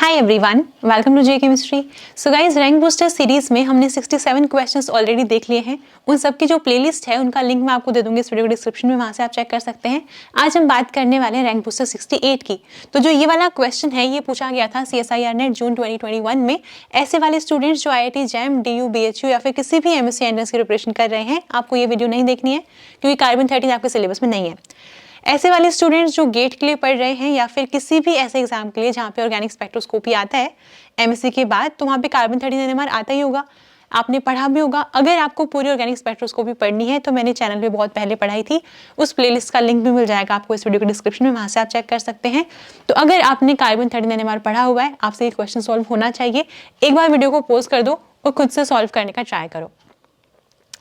Hi everyone, welcome to J chemistry. So guys, rank booster series में हमने 67 questions already देख लिए हैं। उन सब की जो प्लेलिस्ट है उनका लिंक मैं आपको दे दूंगी इस वीडियो के डिस्क्रिप्शन में, वहां से आप चेक कर सकते हैं। आज हम बात करने वाले हैं रैंक बूस्टर 68 की। तो जो ये वाला क्वेश्चन है ये पूछा गया था CSIR नेट जून 2021 में। ऐसे वाले स्टूडेंट्स जो IIT जैम, DU, BHU या फिर किसी भी MSc एंट्रेंस की प्रिपरेशन कर रहे हैं, आपको ये वीडियो नहीं देखनी है क्योंकि कार्बन 13 आपके सिलेबस में नहीं है। ऐसे वाले स्टूडेंट्स जो गेट के लिए पढ़ रहे हैं या फिर किसी भी ऐसे एग्जाम के लिए जहाँ पे ऑर्गेनिक स्पेक्ट्रोस्कोपी आता है MSc के बाद, तो वहाँ पे कार्बन 13 NMR आता ही होगा, आपने पढ़ा भी होगा। अगर आपको पूरी ऑर्गेनिक स्पेक्ट्रोस्कोपी पढ़नी है तो मैंने चैनल पे बहुत पहले पढ़ाई थी, उस प्लेलिस्ट का लिंक भी मिल जाएगा आपको इस वीडियो के डिस्क्रिप्शन में, वहाँ से आप चेक कर सकते हैं। तो अगर आपने कार्बन 13 NMR पढ़ा हुआ है, आपसे ये क्वेश्चन सॉल्व होना चाहिए। एक बार वीडियो को पॉज कर दो और खुद से सॉल्व करने का ट्राई करो,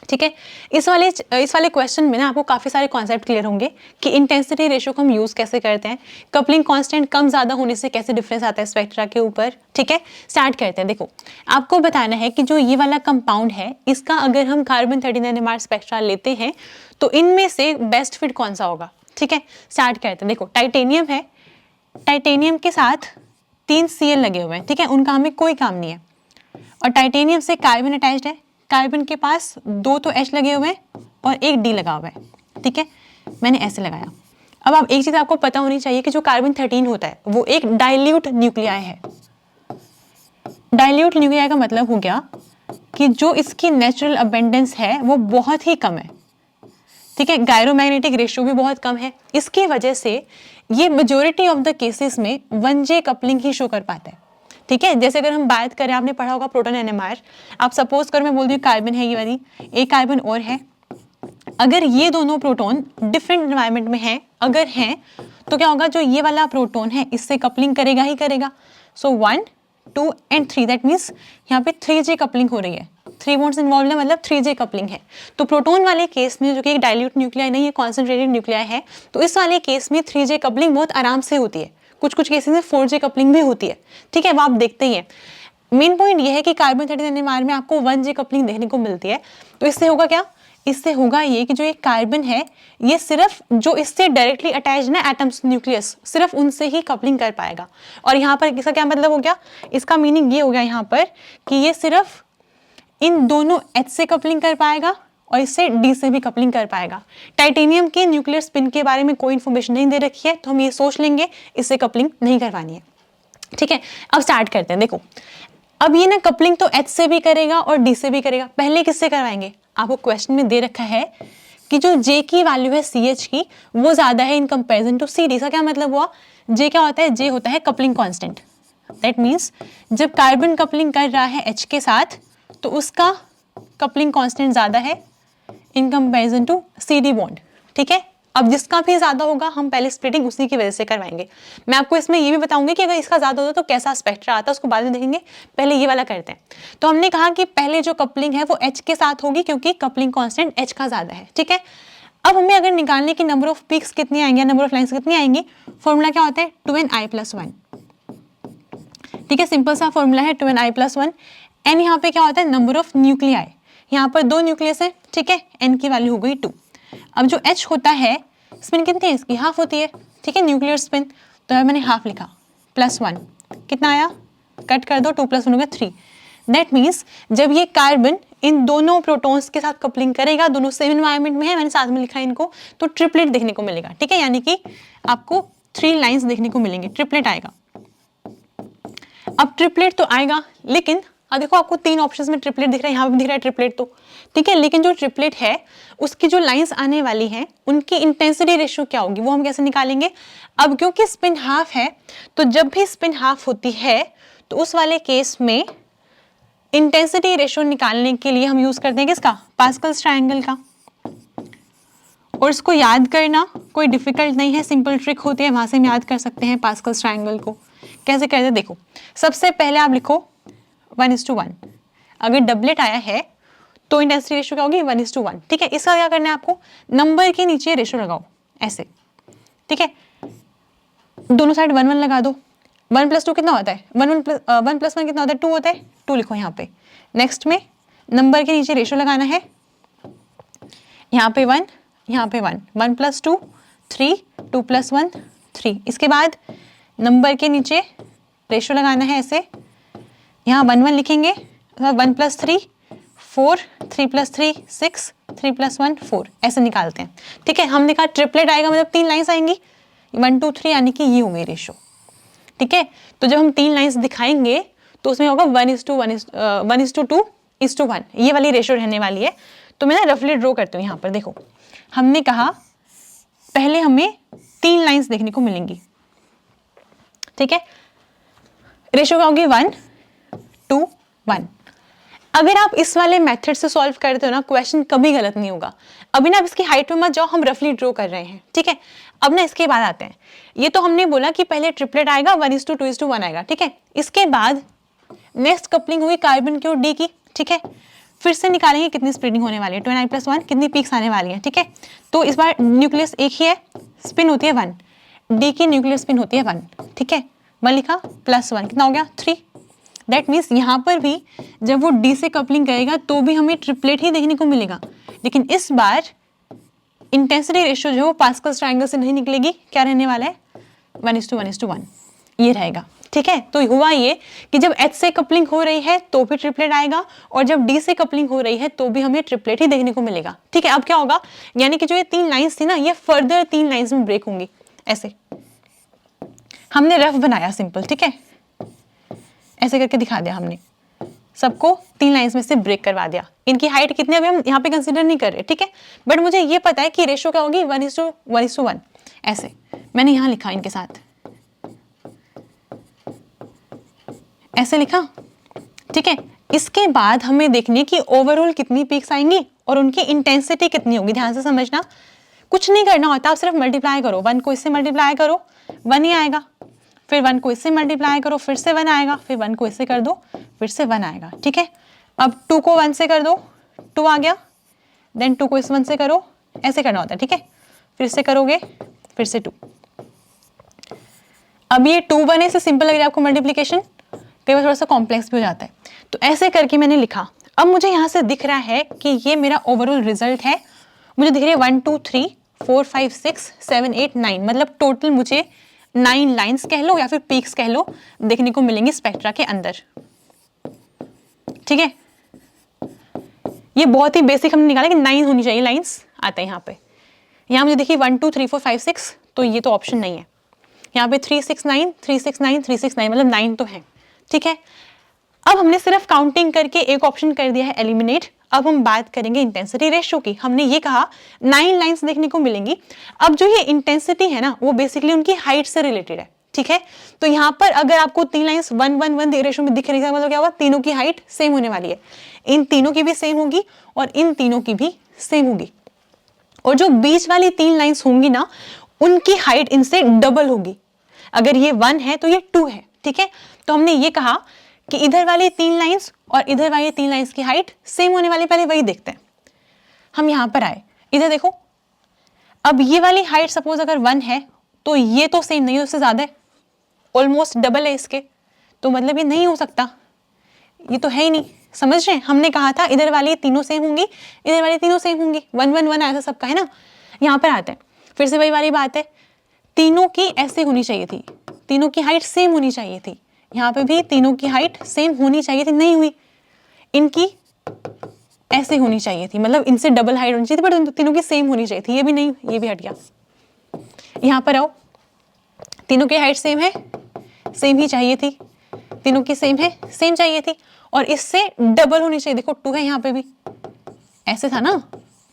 ठीक है। इस वाले क्वेश्चन में ना आपको काफी सारे कॉन्सेप्ट क्लियर होंगे कि इंटेंसिटी रेशियो को हम यूज कैसे करते हैं, कपलिंग कांस्टेंट कम ज्यादा होने से कैसे डिफरेंस आता है स्पेक्ट्रा के ऊपर, ठीक है। स्टार्ट करते हैं। देखो, आपको बताना है कि जो ये वाला कंपाउंड है इसका अगर हम कार्बन 13 NMR स्पेक्ट्रा लेते हैं तो इनमें से बेस्ट फिट कौन सा होगा, ठीक है। स्टार्ट करते हैं। देखो, टाइटेनियम है, टाइटेनियम के साथ 3 Cl लगे हुए हैं, ठीक है, उनका हमें कोई काम नहीं है। और टाइटेनियम से कार्बन अटैच्ड है, कार्बन के पास 2 तो H लगे हुए हैं और 1 D लगा हुआ है, ठीक है। मैंने ऐसे लगाया। अब आप एक चीज आपको पता होनी चाहिए कि जो कार्बन 13 होता है वो एक डाइल्यूट न्यूक्लियाई है। डाइल्यूट न्यूक्लियाई का मतलब हो गया कि जो इसकी नेचुरल अबेंडेंस है वो बहुत ही कम है, ठीक है। गायरोमैग्नेटिक रेशियो भी बहुत कम है। इसकी वजह से ये मेजोरिटी ऑफ द केसेस में 1J कपलिंग ही शो कर पाता है, ठीक है। जैसे अगर हम बात करें, आपने पढ़ा होगा प्रोटॉन NMR, आप सपोज कर मैं बोल दूं कार्बन है ये वाली, एक कार्बन और है, अगर ये दोनों प्रोटॉन डिफरेंट एनवायरनमेंट में हैं, अगर हैं तो क्या होगा, जो ये वाला प्रोटॉन है इससे कपलिंग करेगा ही करेगा। सो 1, 2 एंड 3, दैट मीन्स यहाँ पे 3J कपलिंग हो रही है, 3 बॉन्ड्स इन्वॉल्व है, मतलब 3J कपलिंग है। तो प्रोटॉन वाले केस में, जो कि एक डाइल्यूट न्यूक्लियाई नहीं है, कॉन्सेंट्रेटेड न्यूक्लियाई है, तो इस वाले केस में 3J कपलिंग बहुत आराम से होती है। कुछ कुछ केसेस में 4J कपलिंग भी होती है, ठीक है, वो आप देखते ही हैं। मेन पॉइंट ये है कि कार्बन 13 NMR में आपको 1J कपलिंग देखने को मिलती है। तो इससे होगा क्या, इससे होगा ये कि जो एक कार्बन है ये सिर्फ जो इससे डायरेक्टली अटैच ना एटम्स न्यूक्लियस, सिर्फ उनसे ही कपलिंग कर पाएगा। और यहाँ पर इसका क्या मतलब हो गया, इसका मीनिंग ये हो गया यहाँ पर कि ये सिर्फ इन दोनों H से कपलिंग कर पाएगा और इससे D से भी कपलिंग कर पाएगा। टाइटेनियम के न्यूक्लियर स्पिन के बारे में कोई इन्फॉर्मेशन नहीं दे रखी है, तो हम ये सोच लेंगे इससे कपलिंग नहीं करवानी है, ठीक है। अब स्टार्ट करते हैं। देखो, अब ये ना कपलिंग तो H से भी करेगा और D से भी करेगा। पहले किससे करवाएंगे, आपको क्वेश्चन में दे रखा है कि जो J की वैल्यू है CH की वो ज्यादा है इन कंपेरिजन टू CD। इसका क्या मतलब हुआ, J क्या होता है, J होता है कपलिंग कांस्टेंट। दैट मीन्स जब कार्बन कपलिंग कर रहा है H के साथ तो उसका कपलिंग कांस्टेंट ज्यादा है in comparison to CD bond, ठीक है। अब जिसका भी ज्यादा होगा हम पहले स्प्लिटिंग उसी की वजह से करवाएंगे। मैं आपको इसमें ये भी बताऊंगी कि अगर इसका ज्यादा होता तो कैसा स्पेक्ट्रा आता है, उसको बाद में देखेंगे, पहले ये वाला करते हैं। तो हमने कहा कि पहले जो कपलिंग है वो H के साथ होगी क्योंकि कपलिंग कांस्टेंट H का ज्यादा है, ठीक है। अब हमें अगर निकालने की नंबर ऑफ पीक्स कितनी आएंगी, नंबर ऑफ लाइन्स कितनी आएंगी, फॉर्मूला क्या होता है 2n+1, ठीक है। सिंपल सा फॉर्मूला है 2n+1। एन यहाँ पे क्या होता है, नंबर ऑफ न्यूक्लियाई, यहाँ पर 2 न्यूक्लियस है, ठीक है, n की वैल्यू हो गई 2। अब जो H होता है, स्पिन कितनी है इसकी, हाफ होती है, ठीक है, न्यूक्लियर स्पिन, तो मैंने हाफ लिखा, +1 कितना आया, कट कर दो, 2 + 1 हो गया 3। दैट मीन्स जब ये कार्बन इन दोनों प्रोटॉन्स के साथ कपलिंग करेगा, दोनों सेम एनवायरनमेंट में है, मैंने साथ में लिखा है इनको, तो ट्रिपलेट देखने को मिलेगा, ठीक है, यानी कि आपको 3 लाइन्स देखने को मिलेंगे, ट्रिपलेट आएगा। अब ट्रिपलेट तो आएगा, लेकिन अब देखो आपको 3 ऑप्शंस में ट्रिपलेट दिख रहा है, यहाँ पे दिख रहा है ट्रिपलेट तो, ठीक है, लेकिन जो ट्रिपलेट है उसकी जो लाइंस आने वाली हैं उनकी इंटेंसिटी रेशियो क्या होगी वो हम कैसे निकालेंगे। अब क्योंकि स्पिन हाफ है तो जब भी स्पिन हाफ होती है तो उस वाले केस में इंटेंसिटी रेशियो निकालने के लिए हम यूज करते हैं किसका, पास्कल्स ट्रायंगल का। और इसको याद करना कोई डिफिकल्ट नहीं है, सिंपल ट्रिक होती है, वहां से हम याद कर सकते हैं पास्कल्स ट्रायंगल को। कैसे करते हैं, देखो, सबसे पहले आप लिखो 1:1। अगर डबलेट आया है तो इंटेंसिटी रेशियो क्या होगी 1:1, ठीक है। इसका क्या करना है, आपको नंबर के नीचे रेशियो लगाओ ऐसे, ठीक है, दोनों साइड 1 1 लगा दो। 1 + 2 कितना होता है, 1 + 1 कितना होता है, 2 होता है, 2 लिखो यहाँ पे। नेक्स्ट में नंबर के नीचे रेशियो लगाना है, यहाँ पे 1, यहाँ पे 1, 1 + 2 3, 2 + 1 3। इसके बाद नंबर के नीचे रेशियो लगाना है ऐसे, यहाँ 1 1 लिखेंगे, 1 + 3 4, 3 + 3 6, 3 + 1 4, ऐसे निकालते हैं। ठीक है, हमने कहा ट्रिपलेट आएगा मतलब 3 लाइन्स आएंगी, 1 2 3, यानी कि ये हो गई रेशियो। ठीक है, तो जब हम 3 लाइन्स दिखाएंगे तो उसमें होगा 1:2:1, ये वाली रेशियो रहने वाली है। तो मैं ना रफली ड्रॉ करती हूँ यहाँ पर। देखो, हमने कहा पहले हमें 3 लाइन्स देखने को मिलेंगी। ठीक है, रेशियो क्या होगी 1 2 1। अगर आप इस वाले मेथड से सॉल्व करते हो ना, क्वेश्चन कभी गलत नहीं होगा। अभी ना आप इसकी हाइट में मत जाओ, हम रफली ड्रॉ कर रहे हैं। ठीक है, अब ना इसके बाद आते हैं। ये तो हमने बोला कि पहले ट्रिपलेट आएगा, 1:2:1 आएगा। ठीक है, इसके बाद नेक्स्ट कपलिंग हुई कार्बन की और डी की। ठीक है, फिर से निकालेंगे कितनी स्प्लिटिंग होने वाली है, 2n + 1, कितनी पीक्स आने वाली है। ठीक है, तो इस बार न्यूक्लियस एक ही है, स्पिन होती है 1, डी की न्यूक्लियस स्पिन होती है 1। ठीक है, 1 लिखा +1 कितना हो गया 3। दैट मीन्स यहाँ पर भी जब वो डी से कपलिंग करेगा तो भी हमें ट्रिपलेट ही देखने को मिलेगा, लेकिन इस बार इंटेंसिटी रेशियो जो है वो पास्कल्स ट्रायंगल से नहीं निकलेगी। क्या रहने वाला है 1:1:1, ये रहेगा। ठीक है, तो हुआ ये कि जब H से कपलिंग हो रही है तो भी ट्रिपलेट आएगा, और जब D से कपलिंग हो रही है तो भी हमें ट्रिपलेट ही देखने को मिलेगा। ठीक है, अब क्या होगा, यानी कि जो ये 3 लाइंस थी ना, ये फर्दर 3 लाइंस में ब्रेक होंगी। ऐसे हमने रफ बनाया सिंपल। ठीक है, ऐसे करके दिखा दिया हमने, सबको 3 लाइंस में से ब्रेक करवा दिया। इनकी हाइट कितनी अभी हम यहाँ पे कंसीडर नहीं कर रहे। ठीक है, बट मुझे ये पता है कि रेशियो क्या होगी 1:1:1। ऐसे मैंने यहाँ लिखा इनके साथ, ऐसे लिखा। ठीक है, इसके बाद हमें देखनी कि ओवरऑल कितनी पीक्स आएंगी और उनकी इंटेंसिटी कितनी होगी। ध्यान से समझना, कुछ नहीं करना होता, आप सिर्फ मल्टीप्लाई करो। 1 को इससे मल्टीप्लाई करो, 1 ही आएगा, फिर 1 को इससे मल्टीप्लाई करो, फिर से 1 आएगा, फिर 1 को इससे कर दो, फिर से 1 आएगा। ठीक है, अब 2 को 1 से कर दो, 2 आ गया, देन 2 को इस 1 से करो, ऐसे करना होता है। ठीक है, फिर से करोगे, फिर से 2। अब ये 2 1 से सिंपल लग रहा है आपको मल्टीप्लीकेशन, कई बार थोड़ा सा कॉम्प्लेक्स भी हो जाता है। तो ऐसे करके मैंने लिखा। अब मुझे यहाँ से दिख रहा है कि ये मेरा ओवरऑल रिजल्ट है। मुझे दिख रही है 1 2 3 4 5 6 7 8 9, मतलब टोटल मुझे 9 लाइंस कह लो या फिर पीक्स कह लो देखने को मिलेंगी स्पेक्ट्रा के अंदर। ठीक है, ये बहुत ही बेसिक हमने निकाला कि 9 होनी चाहिए लाइंस, आता है यहाँ पे। यहाँ मुझे देखिए 1 2 3 4 5 6, तो ये तो ऑप्शन नहीं है। यहाँ पे 3 6 9 3 6 9 3 6 9, मतलब 9 तो है। ठीक है, अब हमने सिर्फ काउंटिंग करके एक ऑप्शन कर दिया है एलिमिनेट। अब हम बात करेंगे इंटेंसिटी रेशियो की। हमने ये कहा 9 लाइंस देखने को मिलेंगी। अब जो ये इंटेंसिटी है ना, वो बेसिकली उनकी हाइट से रिलेटेड है। ठीक है, तो यहाँ पर अगर आपको 3 लाइंस 1 1 1 रेशियो में दिख रही है, मतलब क्या हुआ, तीनों की हाइट सेम होने वाली है। इन तीनों की भी सेम होगी और इन तीनों की भी सेम होगी, और जो बीच वाली 3 लाइंस होंगी ना, उनकी हाइट इनसे डबल होगी। अगर ये 1 है तो ये 2 है। ठीक है, तो हमने ये कहा कि इधर वाली 3 लाइंस और इधर वाली 3 लाइंस की हाइट सेम होने वाली, पहले वही देखते हैं। हम यहां पर आए, इधर देखो, अब ये वाली हाइट सपोज अगर 1 है तो ये तो सेम नहीं है, उससे ज्यादा है, ऑलमोस्ट डबल है इसके, तो मतलब ये नहीं हो सकता, ये तो है ही नहीं। समझ रहे हैं, हमने कहा था इधर वाली तीनों सेम होंगी, इधर वाली तीनों सेम होंगी, 1 1 1 आया था सबका, है ना। यहाँ पर आते हैं, फिर से वही वाली बात है, तीनों की ऐसे होनी चाहिए थी, तीनों की हाइट सेम होनी चाहिए थी। यहाँ पे भी तीनों की हाइट सेम होनी चाहिए थी, नहीं हुई। इनकी ऐसे होनी चाहिए थी, मतलब इनसे डबल हाइट होनी चाहिए थी, बट तीनों की सेम होनी चाहिए थी, ये भी नहीं, ये भी हट गया। यहाँ पर आओ, तीनों की हाइट सेम है, सेम ही चाहिए थी, तीनों की सेम है, सेम चाहिए थी, और इससे डबल होनी चाहिए। देखो 2 है यहाँ पे भी, ऐसे था ना,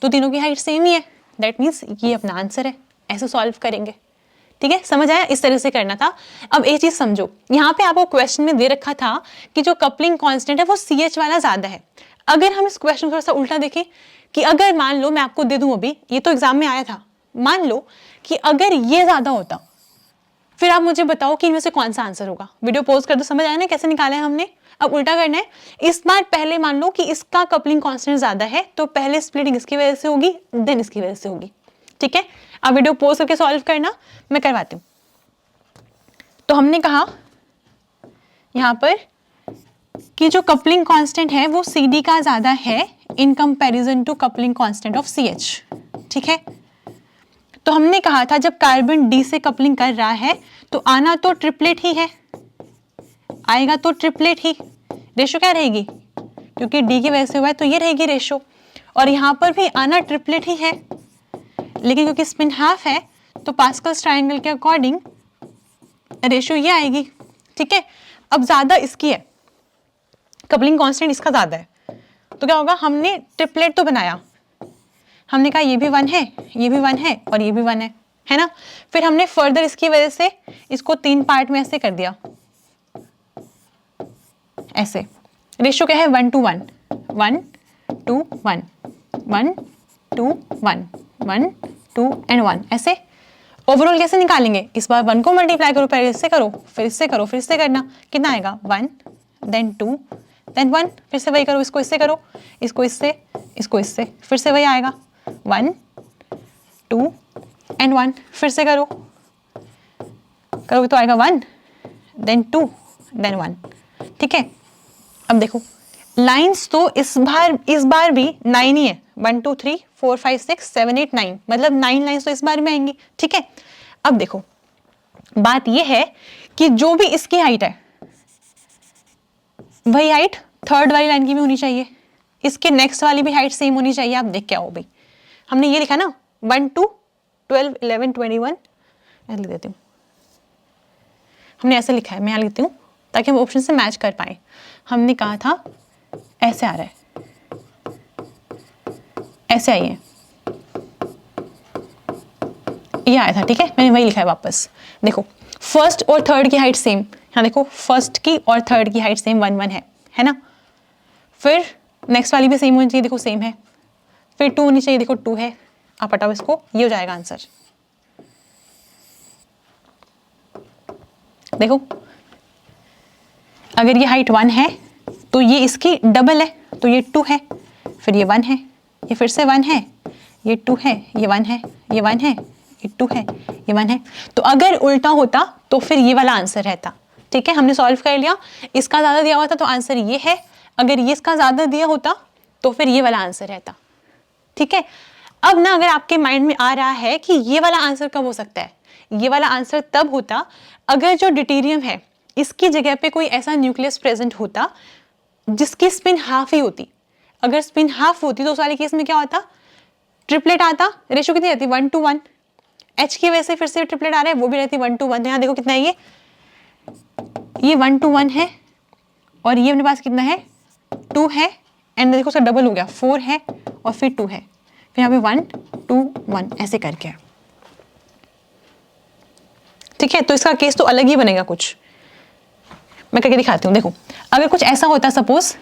तो तीनों की हाइट सेम ही है, दैट मीन्स ये अपना आंसर है। ऐसे सॉल्व करेंगे। ठीक है, समझ आया, इस तरह से करना था। अब एक चीज समझो, यहाँ पे आपको क्वेश्चन में दे रखा था कि जो कपलिंग कांस्टेंट है वो CH वाला ज्यादा है। अगर हम इस क्वेश्चन को थोड़ा सा उल्टा देखें कि अगर मान लो, मैं आपको दे दूं, अभी ये तो एग्जाम में आया था, मान लो कि अगर ये ज्यादा होता, फिर आप मुझे बताओ कि इनमें से कौन सा आंसर होगा। वीडियो पॉज कर दो, समझ आया ना कैसे निकाला है हमने। अब उल्टा करना है, इस बार पहले मान लो कि इसका कपलिंग कांस्टेंट ज्यादा है, तो पहले स्प्लिटिंग इसकी वजह से होगी, देन इसकी वजह से होगी। ठीक है, अब वीडियो पॉज करके सॉल्व करना, मैं करवाती हूँ। तो हमने कहा यहां पर कि जो कपलिंग कांस्टेंट है वो CD का ज्यादा है in comparison to coupling constant of CH। ठीक है, तो हमने कहा था जब कार्बन D से कपलिंग कर रहा है तो आना तो ट्रिपलेट ही है, आएगा तो ट्रिपलेट ही, रेशो क्या रहेगी, क्योंकि डी की वजह से हुआ है तो ये रहेगी रेशो, और यहाँ पर भी आना ट्रिपलेट ही है, लेकिन क्योंकि स्पिन हाफ है तो पास्कल्स ट्रायंगल के अकॉर्डिंग रेशो ये आएगी। ठीक है, अब ज्यादा इसकी है, कपलिंग कांस्टेंट इसका ज्यादा है, तो क्या होगा, हमने ट्रिपलेट तो बनाया, हमने कहा ये भी 1 है, ये भी 1 है और ये भी 1 है ना। फिर हमने फर्दर इसकी वजह से इसको 3 पार्ट में ऐसे कर दिया, ऐसे। रेशियो क्या है, 1 to 1, 1 to 1, 1 to 1, 1 2 and 1, ऐसे। ओवरऑल कैसे निकालेंगे, इस बार 1 को मल्टीप्लाई करो, पहले इससे करो, फिर इससे करो, फिर इससे करना, कितना आएगा, 1 then 2 then 1, फिर से वही करो, इसको इससे करो, इसको इससे, इसको इससे, फिर से वही आएगा, 1 2 and 1, फिर से करो, करोगे तो आएगा 1 then 2 then 1। ठीक है, अब देखो लाइंस तो इस बार भी 9 ही है, 1 2 3 4 5 6 7 8 9, मतलब 9 लाइंस तो इस बार में आएंगी। ठीक है, अब देखो बात ये है कि जो भी इसकी हाइट है वही हाइट थर्ड वाली लाइन की भी होनी चाहिए, इसके नेक्स्ट वाली भी हाइट सेम होनी चाहिए। आप देख क्या हो भाई, हमने ये लिखा ना 1 2 12 11 21, ऐसे लिख देती हूँ, हमने ऐसे लिखा है, मैं यहाँ लिखती हूँ ताकि हम ऑप्शन से मैच कर पाए। हमने कहा था ऐसे आ रहा है, ऐसे आई है, ये आया था। ठीक है, मैंने वही लिखा है वापस। देखो फर्स्ट और थर्ड की हाइट सेम, यहाँ देखो फर्स्ट की और थर्ड की हाइट सेम 1 1 है ना। फिर नेक्स्ट वाली भी सेम होनी चाहिए, देखो सेम है। फिर 2 होनी चाहिए, देखो 2 है। आप हटाओ इसको, ये हो जाएगा आंसर। देखो अगर ये हाइट 1 है तो ये इसकी डबल है, तो ये 2 है, फिर ये 1 है, ये फिर से 1 है, ये 2 है, ये 1 है, ये 1 है, ये 2 है, ये 1 है। तो अगर उल्टा होता तो फिर ये वाला आंसर रहता। ठीक है, हमने सॉल्व कर लिया, इसका ज़्यादा दिया हुआ था तो आंसर ये है, अगर ये इसका ज़्यादा दिया होता तो फिर ये वाला आंसर रहता। ठीक है, अब ना अगर आपके माइंड में आ रहा है कि ये वाला आंसर कब हो सकता है, ये वाला आंसर तब होता अगर जो ड्यूटेरियम है इसकी जगह पे कोई ऐसा न्यूक्लियस प्रेजेंट होता जिसकी स्पिन हाफ ही होती। अगर स्पिन हाफ होती तो उस वाले केस में क्या होता, ट्रिपलेट आता। रेशो कितनी रहती, 1 to 1। एच की वजह से फिर से ट्रिपलेट आ रहा है, वो भी रहती 1 to 1। यहाँ देखो कितना है, ये 1 to 1 है, और ये अपने पास कितना है, 2 है, एंड देखो उसका डबल हो गया, 4 है और फिर 2 है, फिर यहाँ पे 1 2 1 ऐसे करके। ठीक है, तो इसका केस तो अलग ही बनेगा कुछ, मैं करके दिखाती हूँ। देखो अगर कुछ ऐसा होता सपोज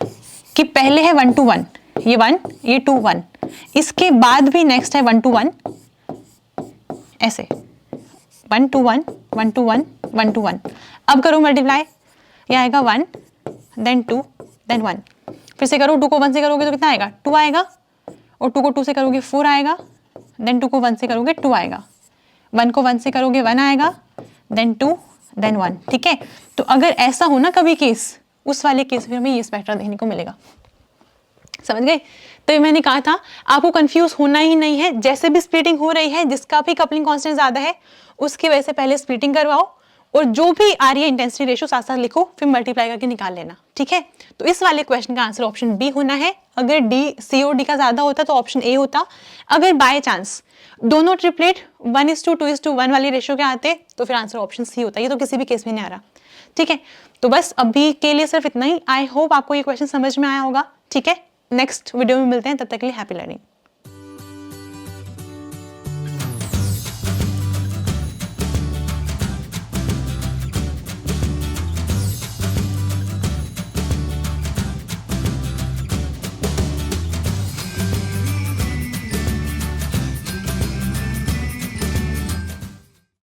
कि पहले है 1 to 1, ये 1 ये 2 1, इसके बाद भी नेक्स्ट है 1 to 1, ऐसे 1 to 1 1 to 1 1 to 1। अब करो मल्टीप्लाई, ये आएगा 1 then 2 then 1, फिर से करो, 2 को 1 से करोगे तो कितना आएगा, 2 आएगा, और 2 को 2 से करोगे 4 आएगा, then 2 को 1 से करोगे 2 आएगा, 1 को 1 से करोगे 1 आएगा, then 2 then 1। ठीक है, तो अगर ऐसा हो ना कभी केस, उस वाले केस में हमें ये स्पेक्ट्रा देखने को मिलेगा। समझ गए? तो ये मैंने कहा था आपको कंफ्यूज होना ही नहीं है, जैसे भी स्प्लिटिंग हो रही है जिसका भी कपलिंग कांस्टेंट ज्यादा है उसकी वजह से पहले स्प्लिटिंग करवाओ, और जो भी आ रही है इंटेंसिटी रेशियो साथ साथ लिखो, फिर मल्टीप्लाई करके निकाल लेना। ठीक है, तो इस वाले क्वेश्चन का आंसर ऑप्शन बी होना है। अगर डी सी और डी का ज्यादा होता तो ऑप्शन ए होता। अगर बाय चांस दोनों ट्रिपलेट 1:2:1 वाली रेशियो के आते तो फिर आंसर ऑप्शन सी होता। ये तो किसी भी केस में नहीं आ रहा। ठीक है, तो बस अभी के लिए सिर्फ इतना ही। आई होप आपको ये क्वेश्चन समझ में आया होगा। ठीक है, नेक्स्ट वीडियो में मिलते हैं, तब तक के लिए हैप्पी लर्निंग।